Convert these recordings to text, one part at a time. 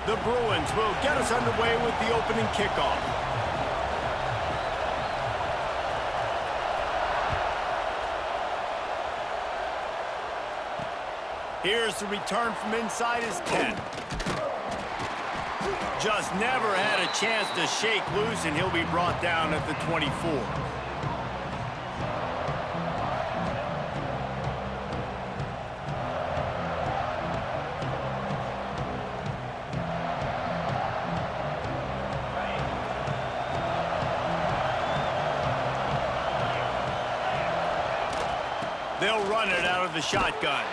The Bruins will get us underway with the opening kickoff. Here's the return from inside his 10. Just never had a chance to shake loose, and he'll be brought down at the 24. They'll run it out of the shotgun.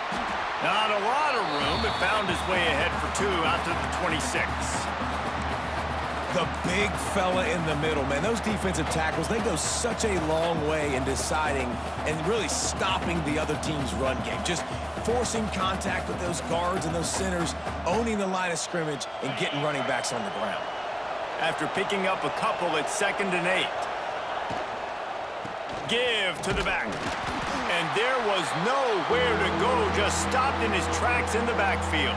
Not a lot of room. It found his way ahead for 2 out to the 26. The big fella in the middle, man. Those defensive tackles, they go such a long way in deciding and really stopping the other team's run game. Just forcing contact with those guards and those centers, owning the line of scrimmage, and getting running backs on the ground. After picking up a couple, it's 2nd and 8. Give to the back. And there was nowhere to go, just stopped in his tracks in the backfield.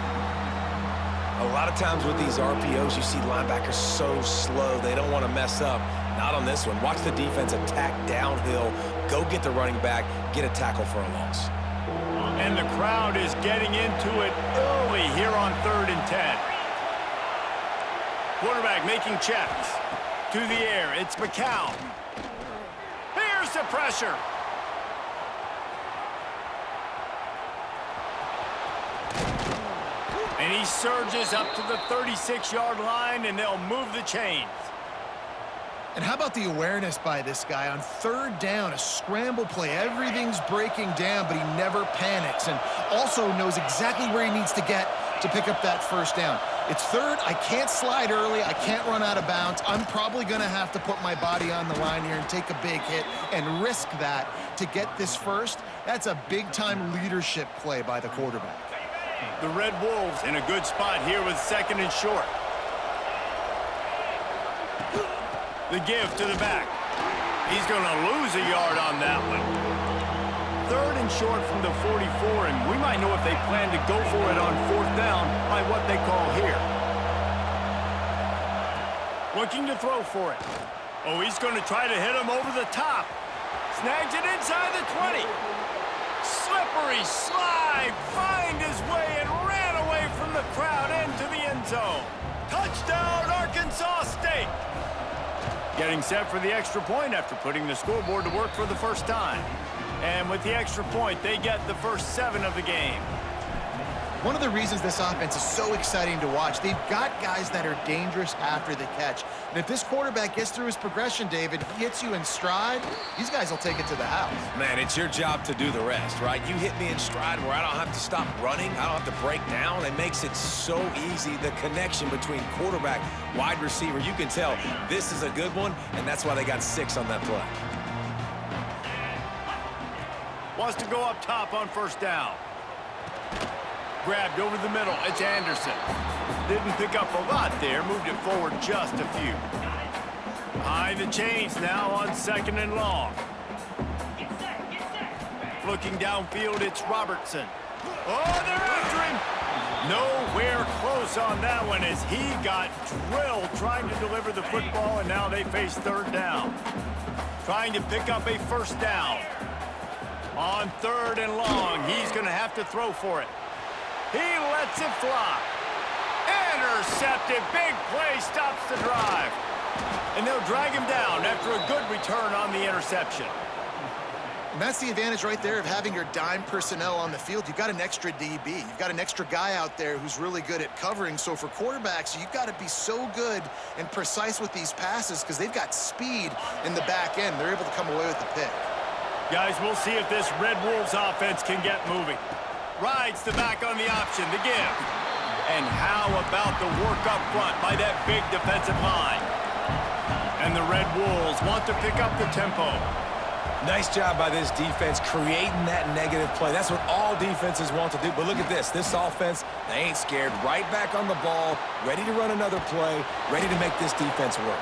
A lot of times with these RPOs, you see linebackers so slow, they don't want to mess up. Not on this one. Watch the defense attack downhill, go get the running back, get a tackle for a loss. And the crowd is getting into it early here on 3rd and 10. Quarterback making checks. To the air, it's McCown. Here's the pressure. And he surges up to the 36-yard line, and they'll move the chains. And how about the awareness by this guy on 3rd down, a scramble play. Everything's breaking down, but he never panics and also knows exactly where he needs to get to pick up that 1st down. It's 3rd. I can't slide early. I can't run out of bounds. I'm probably going to have to put my body on the line here and take a big hit and risk that to get this 1st. That's a big-time leadership play by the quarterback. The Red Wolves in a good spot here with 2nd and short. The give to the back. He's going to lose a yard on that one. 3rd and short from the 44, and we might know if they plan to go for it on 4th down by what they call here. Looking to throw for it. Oh, he's going to try to hit him over the top. Snags it inside the 20. Slippery slide, find his way and ran away from the crowd into the end zone. Touchdown, Arkansas State. Getting set for the extra point after putting the scoreboard to work for the first time. And with the extra point, they get the first 7 of the game. One of the reasons this offense is so exciting to watch, they've got guys that are dangerous after the catch. And if this quarterback gets through his progression, David, hits you in stride, these guys will take it to the house. Man, it's your job to do the rest, right? You hit me in stride where I don't have to stop running, I don't have to break down. It makes it so easy, the connection between quarterback, wide receiver. You can tell this is a good one, and that's why they got 6 on that play. Wants to go up top on 1st down. Grabbed over the middle, it's Anderson. Didn't pick up a lot there, moved it forward just a few. Behind the chains now on 2nd and long. Looking downfield, it's Robertson. Oh, they're after him! Nowhere close on that one as he got drilled trying to deliver the football, and now they face 3rd down. Trying to pick up a 1st down. On 3rd and long, he's going to have to throw for it. He lets it fly. Intercepted. Big play stops the drive. And they'll drag him down after a good return on the interception. And that's the advantage right there of having your dime personnel on the field. You've got an extra DB. You've got an extra guy out there who's really good at covering. So for quarterbacks, you've got to be so good and precise with these passes because they've got speed in the back end. They're able to come away with the pick. Guys, we'll see if this Red Wolves offense can get moving. Rides the back on the option, the give. And how about the work up front by that big defensive line? And the Red Wolves want to pick up the tempo. Nice job by this defense creating that negative play. That's what all defenses want to do. But look at this. This offense, they ain't scared. Right back on the ball, ready to run another play, ready to make this defense work.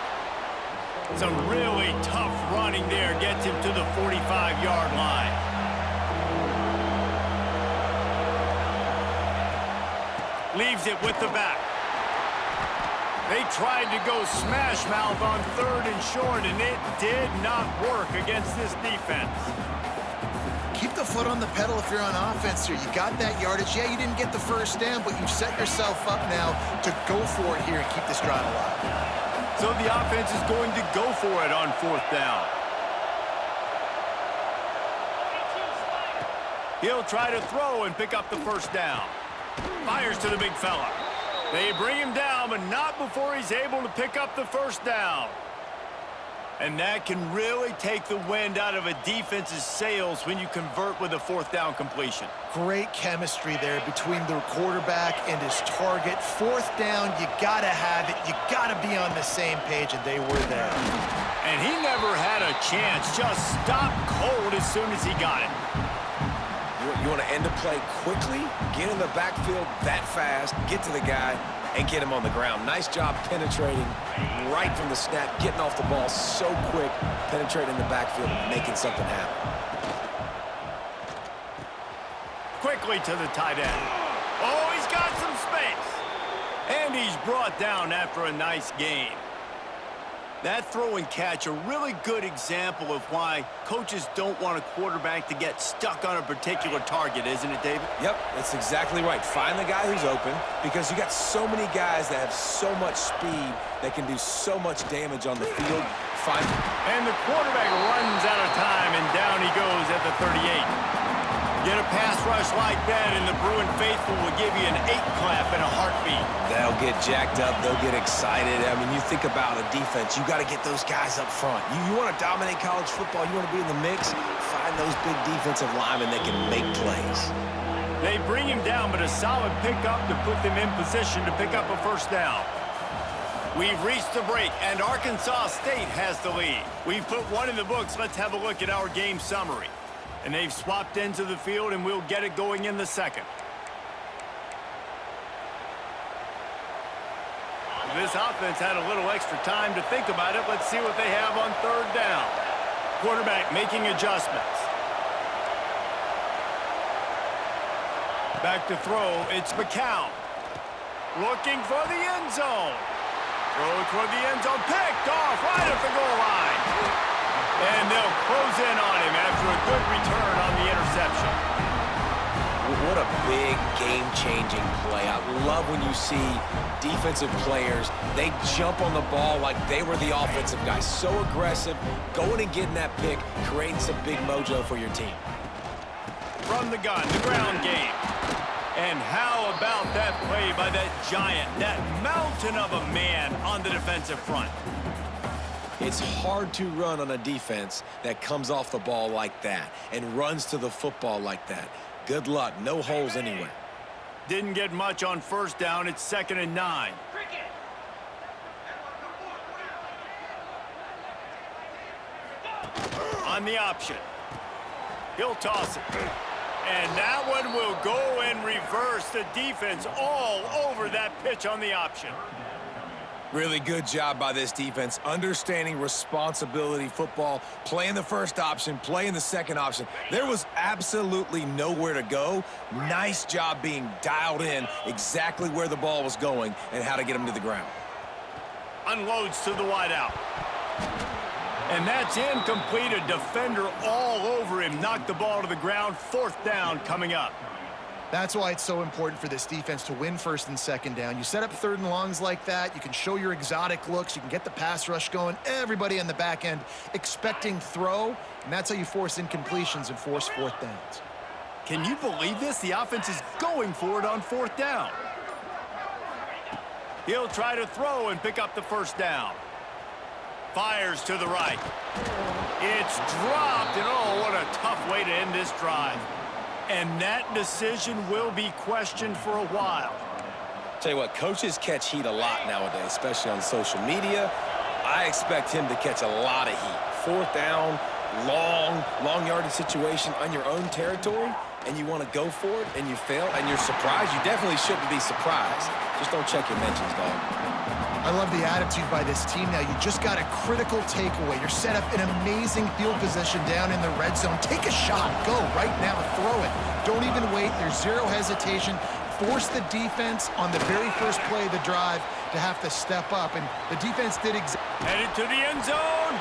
Some really tough running there gets him to the 45-yard line. Leaves it with the back. They tried to go smash mouth on 3rd and short, and it did not work against this defense. Keep the foot on the pedal if you're on offense here. You got that yardage. Yeah, you didn't get the first down, but you've set yourself up now to go for it here and keep this drive alive. So the offense is going to go for it on 4th down. He'll try to throw and pick up the first down. Fires to the big fella. They bring him down, but not before he's able to pick up the first down. And that can really take the wind out of a defense's sails when you convert with a 4th down completion. Great chemistry there between the quarterback and his target. 4th down, you gotta have it. You gotta be on the same page, and they were there. And he never had a chance. Just stopped cold as soon as he got it. You want to end a play quickly, get in the backfield that fast, get to the guy, and get him on the ground. Nice job penetrating right from the snap, getting off the ball so quick, penetrating the backfield and making something happen. Quickly to the tight end. Oh, he's got some space. And he's brought down after a nice gain. That throw and catch, a really good example of why coaches don't want a quarterback to get stuck on a particular target, isn't it, David? Yep, that's exactly right. Find the guy who's open, because you got so many guys that have so much speed that can do so much damage on the field. And the quarterback runs out of time, and down he goes at the 38. Get a pass rush like that, and the Bruin faithful will give you an 8-clap in a heartbeat. They'll get jacked up. They'll get excited. I mean, you think about a defense, you got to get those guys up front. You want to dominate college football, you want to be in the mix, find those big defensive linemen that can make plays. They bring him down, but a solid pickup to put them in position to pick up a first down. We've reached the break, and Arkansas State has the lead. We've put one in the books. Let's have a look at our game summary. And they've swapped into the field, and we'll get it going in the second. This offense had a little extra time to think about it. Let's see what they have on 3rd down. Quarterback making adjustments. Back to throw, it's McCown. Looking for the end zone. Throw toward the end zone, picked off right at the goal line. And they'll close in on him after a good return on the interception. What a big game-changing play. I love when you see defensive players, they jump on the ball like they were the offensive guy. So aggressive, going and getting that pick, creating some big mojo for your team. From the gun, the ground game. And how about that play by that giant, that mountain of a man on the defensive front? It's hard to run on a defense that comes off the ball like that and runs to the football like that. Good luck. No holes anywhere. Didn't get much on 1st down. It's 2nd and 9. On the option. He'll toss it. And that one will go and reverse. The defense all over that pitch on the option. Really good job by this defense, understanding responsibility football, playing the first option, playing the second option. There was absolutely nowhere to go. Nice job being dialed in exactly where the ball was going and how to get him to the ground. Unloads to the wideout. And that's incomplete. A defender all over him. Knocked the ball to the ground. 4th down coming up. That's why it's so important for this defense to win 1st and 2nd down. You set up 3rd and longs like that. You can show your exotic looks. You can get the pass rush going. Everybody on the back end expecting throw. And that's how you force incompletions and force 4th downs. Can you believe this? The offense is going for it on 4th down. He'll try to throw and pick up the first down. Fires to the right. It's dropped, and oh, what a tough way to end this drive. And that decision will be questioned for a while. Tell you what, coaches catch heat a lot nowadays, especially on social media. I expect him to catch a lot of heat. 4th down, long yardage situation on your own territory, and you want to go for it, and you fail, and you're surprised. You definitely shouldn't be surprised. Just don't check your mentions, dog. I love the attitude by this team now. You just got a critical takeaway. You're set up in amazing field position down in the red zone. Take a shot. Go right now. Throw it. Don't even wait. There's zero hesitation. forced the defense on the very first play of the drive to have to step up, and the defense did exactly. Headed to the end zone,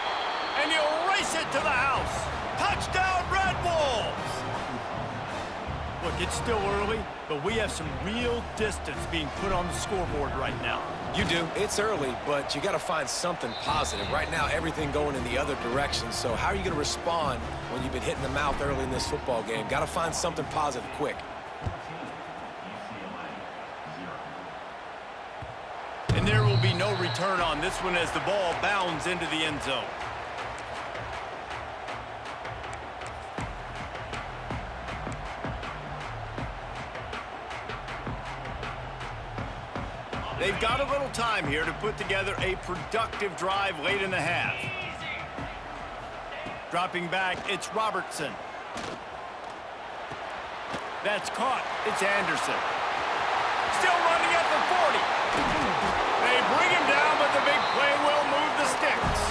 and he'll race it to the house. Touchdown, Red Wolves! Look, it's still early, but we have some real distance being put on the scoreboard right now. You do. It's early, but you got to find something positive. Right now, everything going in the other direction. So how are you going to respond when you've been hit in the mouth early in this football game? Got to find something positive quick. And there will be no return on this one as the ball bounds into the end zone. They've got a little time here to put together a productive drive late in the half. Dropping back, it's Robertson. That's caught. It's Anderson. Still running at the 40. They bring him down, but the big play will move the sticks.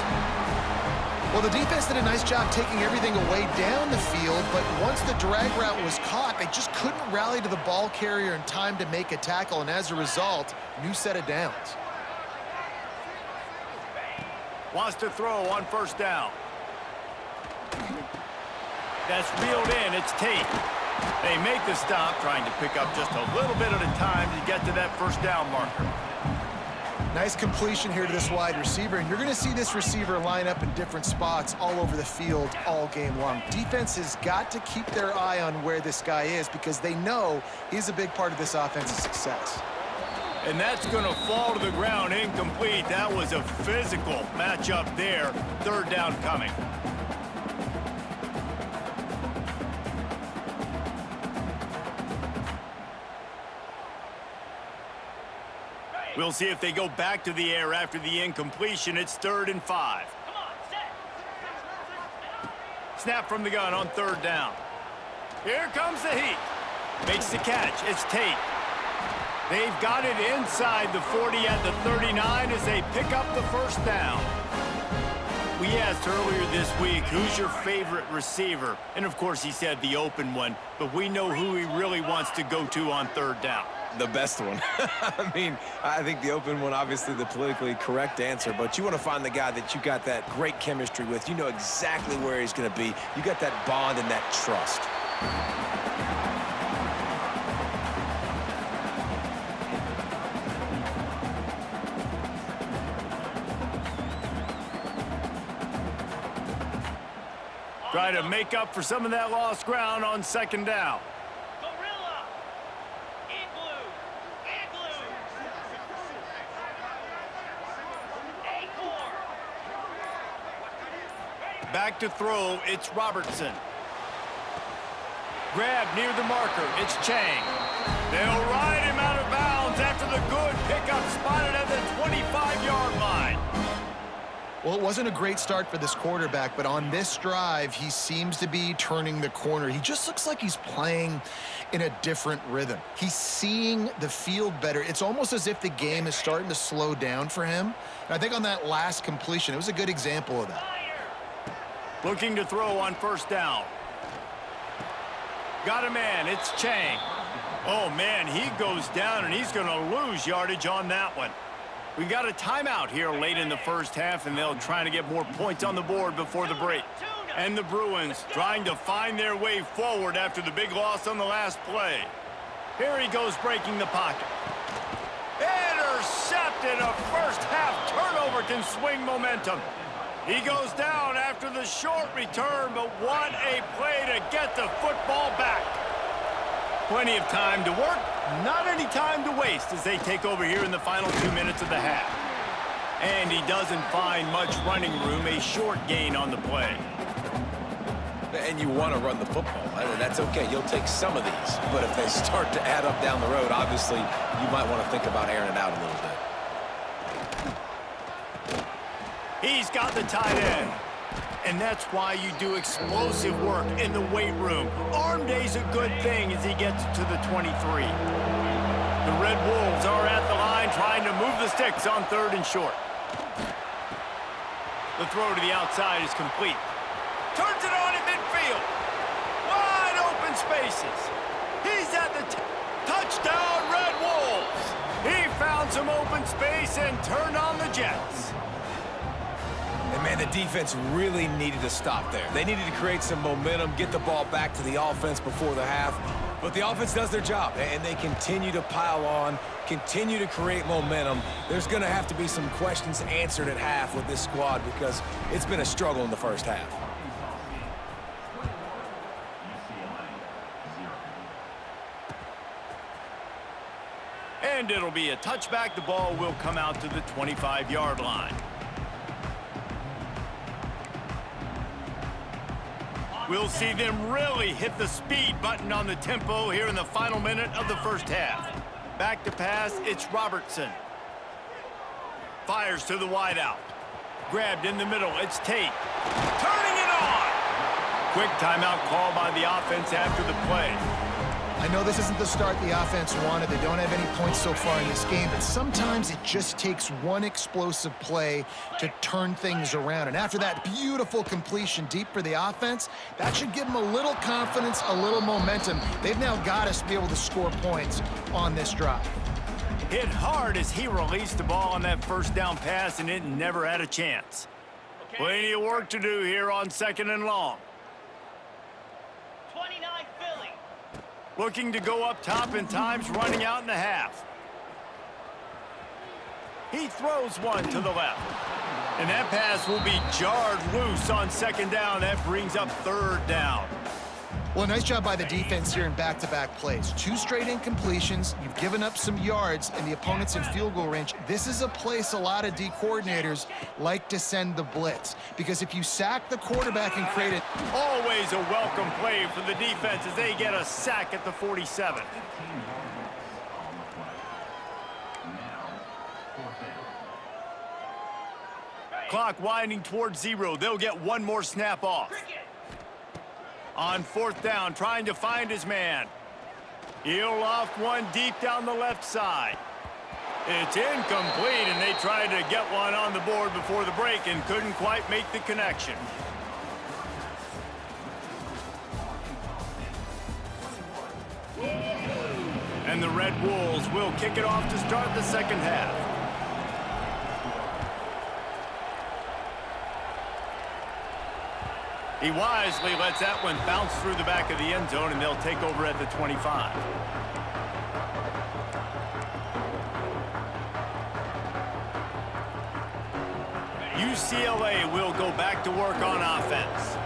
Well, the defense did a nice job taking everything away down the field, but once the drag route was caught, they just couldn't rally to the ball carrier in time to make a tackle, and as a result, new set of downs. Wants to throw on first down. That's reeled in. It's Tate. They make the stop, trying to pick up just a little bit at a time to get to that first down marker. Nice completion here to this wide receiver, and you're going to see this receiver line up in different spots all over the field all game long. Defense has got to keep their eye on where this guy is because they know he's a big part of this offense's success. And that's going to fall to the ground incomplete. That was a physical matchup there. Third down coming. We'll see if they go back to the air after the incompletion. It's 3rd and 5. Snap from the gun on 3rd down. Here comes the heat. Makes the catch. It's Tate. They've got it inside the 40 at the 39 as they pick up the first down. We asked earlier this week, who's your favorite receiver? And, of course, he said the open one, but we know who he really wants to go to on 3rd down. The best one. I mean, I think the open one, obviously the politically correct answer, but you want to find the guy that you got that great chemistry with. You know exactly where he's going to be. You got that bond and that trust. Try to make up for some of that lost ground on 2nd down. Back to throw, it's Robertson. Grab near the marker, it's Chang. They'll ride him out of bounds after the good pickup spotted at the 25-yard line. Well, it wasn't a great start for this quarterback, but on this drive, he seems to be turning the corner. He just looks like he's playing in a different rhythm. He's seeing the field better. It's almost as if the game is starting to slow down for him. And I think on that last completion, it was a good example of that. Looking to throw on 1st down. Got a man, it's Chang. Oh, man, he goes down, and he's going to lose yardage on that one. We got a timeout here late in the first half, and they'll try to get more points on the board before the break. And the Bruins trying to find their way forward after the big loss on the last play. Here he goes breaking the pocket. Intercepted. A first-half turnover can swing momentum. He goes down after the short return, but what a play to get the football back. Plenty of time to work, not any time to waste as they take over here in the final 2 minutes of the half. And he doesn't find much running room, a short gain on the play. And you want to run the football. I mean, that's okay. You'll take some of these. But if they start to add up down the road, obviously, you might want to think about airing it out a little bit. He's got the tight end. And that's why you do explosive work in the weight room. Arm day's a good thing as he gets to the 23. The Red Wolves are at the line trying to move the sticks on 3rd and short. The throw to the outside is complete. Turns it on in midfield. Wide open spaces. He's at the touchdown. Touchdown, Red Wolves! He found some open space and turned on the Jets. And, man, the defense really needed to stop there. They needed to create some momentum, get the ball back to the offense before the half. But the offense does their job, and they continue to pile on, continue to create momentum. There's going to have to be some questions answered at half with this squad because it's been a struggle in the first half. And it'll be a touchback. The ball will come out to the 25-yard line. We'll see them really hit the speed button on the tempo here in the final minute of the first half. Back to pass, it's Robertson. Fires to the wideout. Grabbed in the middle, it's Tate. Turning it on! Quick timeout call by the offense after the play. I know this isn't the start the offense wanted. They don't have any points so far in this game, but sometimes it just takes one explosive play to turn things around. And after that beautiful completion deep for the offense, that should give them a little confidence, a little momentum. They've now got us to be able to score points on this drive. Hit hard as he released the ball on that first down pass, and it never had a chance. Plenty of work to do here on 2nd and long. Looking to go up top, and time's running out in the half. He throws one to the left. And that pass will be jarred loose on 2nd down. That brings up 3rd down. Well, nice job by the defense here in back-to-back plays. 2 straight incompletions. You've given up some yards, and the opponent's in field goal range. This is a place a lot of D coordinators like to send the blitz, because if you sack the quarterback and create it... Always a welcome play for the defense as they get a sack at the 47. Clock winding towards 0. They'll get one more snap off. On 4th down, trying to find his man. He'll loft one deep down the left side. It's incomplete, and they tried to get one on the board before the break and couldn't quite make the connection. And the Red Wolves will kick it off to start the 2nd half. He wisely lets that one bounce through the back of the end zone, and they'll take over at the 25. UCLA will go back to work on offense.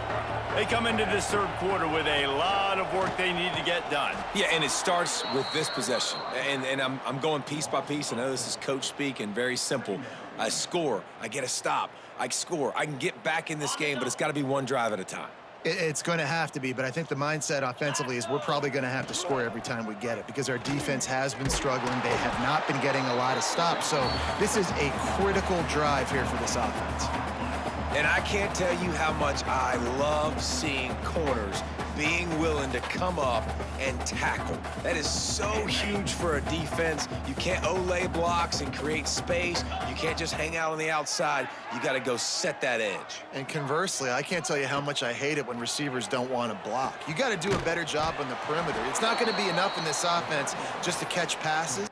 They come into this 3rd quarter with a lot of work they need to get done. Yeah, and it starts with this possession. And I'm going piece by piece. I know this is coach speak and very simple. I score, I get a stop, I score. I can get back in this game, but it's got to be one drive at a time. It's going to have to be, but I think the mindset offensively is we're probably going to have to score every time we get it because our defense has been struggling. They have not been getting a lot of stops, so this is a critical drive here for this offense. And I can't tell you how much I love seeing corners being willing to come up and tackle. That is so huge for a defense. You can't olay blocks and create space. You can't just hang out on the outside. You got to go set that edge. And conversely, I can't tell you how much I hate it when receivers don't want to block. You got to do a better job on the perimeter. It's not going to be enough in this offense just to catch passes.